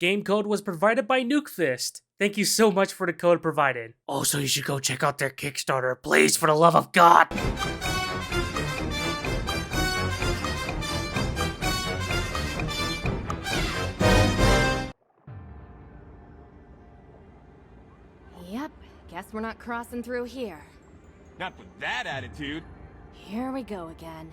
Game code was provided by Nukefist. Thank you so much for the code provided. Also, you should go check out their Kickstarter, please, for the love of God! Yep, guess we're not crossing through here. Not with that attitude. Here we go again.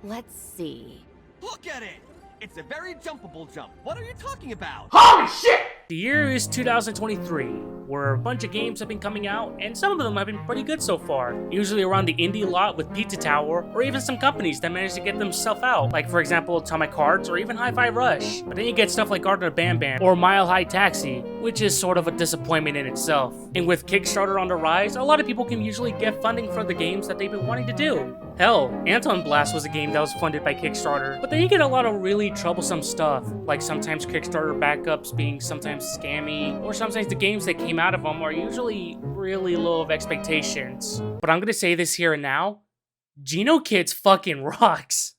Let's see. Look at it! It's a very jumpable jump. What are you talking about? Holy shit! The year is 2023, where a bunch of games have been coming out, and some of them have been pretty good so far. Usually around the indie lot with Pizza Tower, or even some companies that manage to get themselves out, like for example Atomic Hearts or even Hi-Fi Rush. But then you get stuff like Garden of Bam Bam or Mile High Taxi, which is sort of a disappointment in itself. And with Kickstarter on the rise, a lot of people can usually get funding for the games that they've been wanting to do. Hell, Anton Blast was a game that was funded by Kickstarter, but then you get a lot of really troublesome stuff, like sometimes Kickstarter backups being sometimes scammy, or sometimes the games that came out of them are usually really low of expectations. But I'm gonna say this here and now, GenoKids fucking rocks.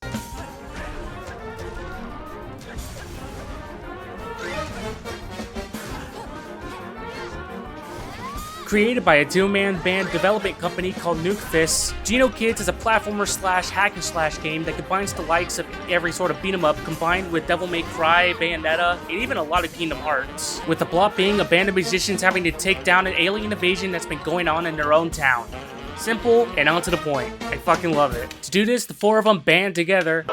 Created by a two-man band development company called Nukefist, GenoKids is a platformer slash hack and slash game that combines the likes of every sort of beat 'em up combined with Devil May Cry, Bayonetta, and even a lot of Kingdom Hearts. With the plot being a band of musicians having to take down an alien invasion that's been going on in their own town. Simple and on to the point. I fucking love it. To do this, the four of them band together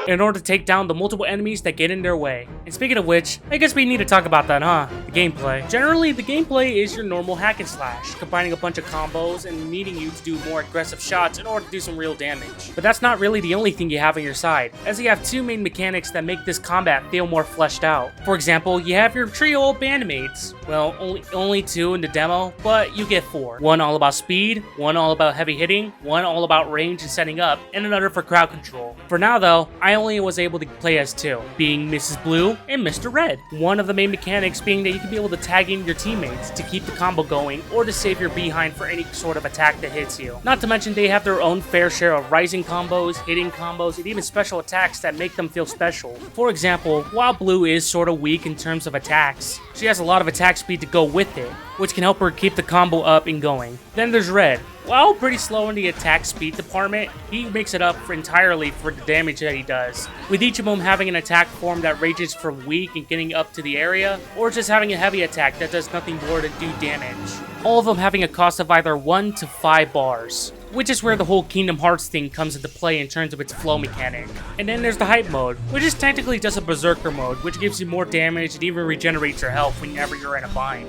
in order to take down the multiple enemies that get in their way. And speaking of which, I guess we need to talk about that, huh? The gameplay. Generally, the gameplay is your normal hack and slash, combining a bunch of combos and needing you to do more aggressive shots in order to do some real damage. But that's not really the only thing you have on your side, as you have two main mechanics that make this combat feel more fleshed out. For example, you have your trio of bandmates. Well, only two in the demo, but you get four. One all about speed, one all about heavy hitting, one all about range and setting up, and another for crowd control. For now though, I only was able to play as two, being Mrs. Blue and Mr. Red. One of the main mechanics being that you can be able to tag in your teammates to keep the combo going or to save your behind for any sort of attack that hits you. Not to mention they have their own fair share of rising combos, hitting combos, and even special attacks that make them feel special. For example, while Blue is sort of weak in terms of attacks, she has a lot of attack speed to go with it, which can help her keep the combo up and going. Then there's Red. While pretty slow in the attack speed department, he makes it up entirely for the damage that he does, with each of them having an attack form that ranges from weak and getting up to the area, or just having a heavy attack that does nothing more than do damage. All of them having a cost of either 1 to 5 bars, which is where the whole Kingdom Hearts thing comes into play in terms of its flow mechanic. And then there's the hype mode, which is technically just a berserker mode, which gives you more damage and even regenerates your health whenever you're in a bind,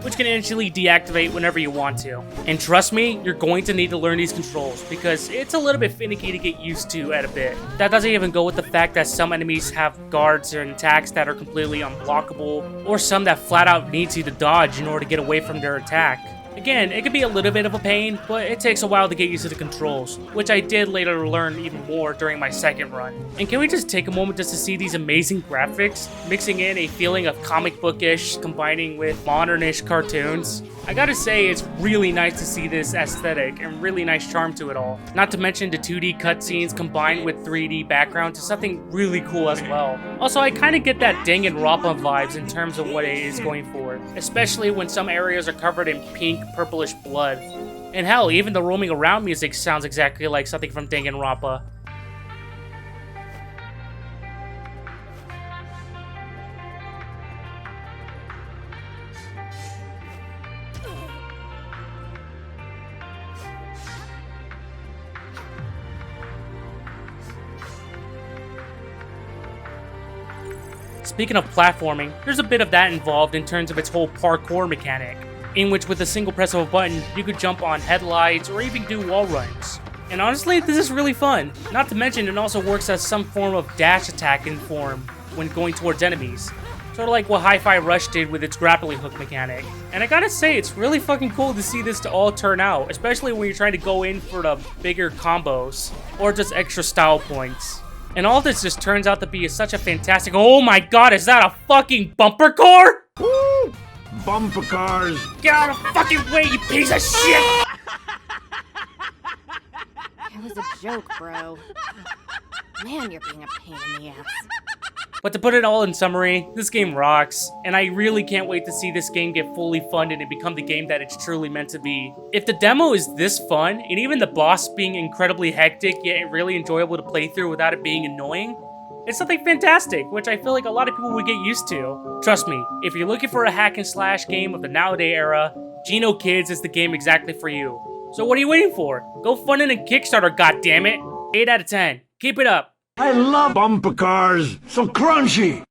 which can instantly deactivate whenever you want to. And trust me, you're going to need to learn these controls, because it's a little bit finicky to get used to at a bit. That doesn't even go with the fact that some enemies have guards and attacks that are completely unblockable, or some that flat out needs you to dodge in order to get away from their attack. Again, it can be a little bit of a pain, but it takes a while to get used to the controls, which I did later learn even more during my second run. And can we just take a moment just to see these amazing graphics, mixing in a feeling of comic bookish combining with modernish cartoons? I gotta say, it's really nice to see this aesthetic and really nice charm to it all. Not to mention the 2D cutscenes combined with 3D background to something really cool as well. Also, I kinda get that Danganronpa vibes in terms of what it is going for, especially when some areas are covered in pink, purplish blood. And hell, even the roaming around music sounds exactly like something from Danganronpa. Speaking of platforming, there's a bit of that involved in terms of its whole parkour mechanic, in which with a single press of a button, you could jump on headlights or even do wall runs. And honestly, this is really fun. Not to mention, it also works as some form of dash attack in form when going towards enemies. Sort of like what Hi-Fi Rush did with its grappling hook mechanic. And I gotta say, it's really fucking cool to see this to all turn out, especially when you're trying to go in for the bigger combos, or just extra style points. And all this just turns out to be such a fantastic— oh my god, is that a fucking bumper car? Woo! Bumper cars! Get out of the fucking way, you piece of shit! It was a joke, bro. Man, you're being a pain in the ass. But to put it all in summary, this game rocks, and I really can't wait to see this game get fully funded and become the game that it's truly meant to be. If the demo is this fun, and even the boss being incredibly hectic yet really enjoyable to play through without it being annoying, it's something fantastic, which I feel like a lot of people would get used to. Trust me, if you're looking for a hack and slash game of the nowadays era, GenoKids is the game exactly for you. So what are you waiting for? Go fund it in Kickstarter, goddammit! 8 out of 10. Keep it up. I love bumper cars. So crunchy.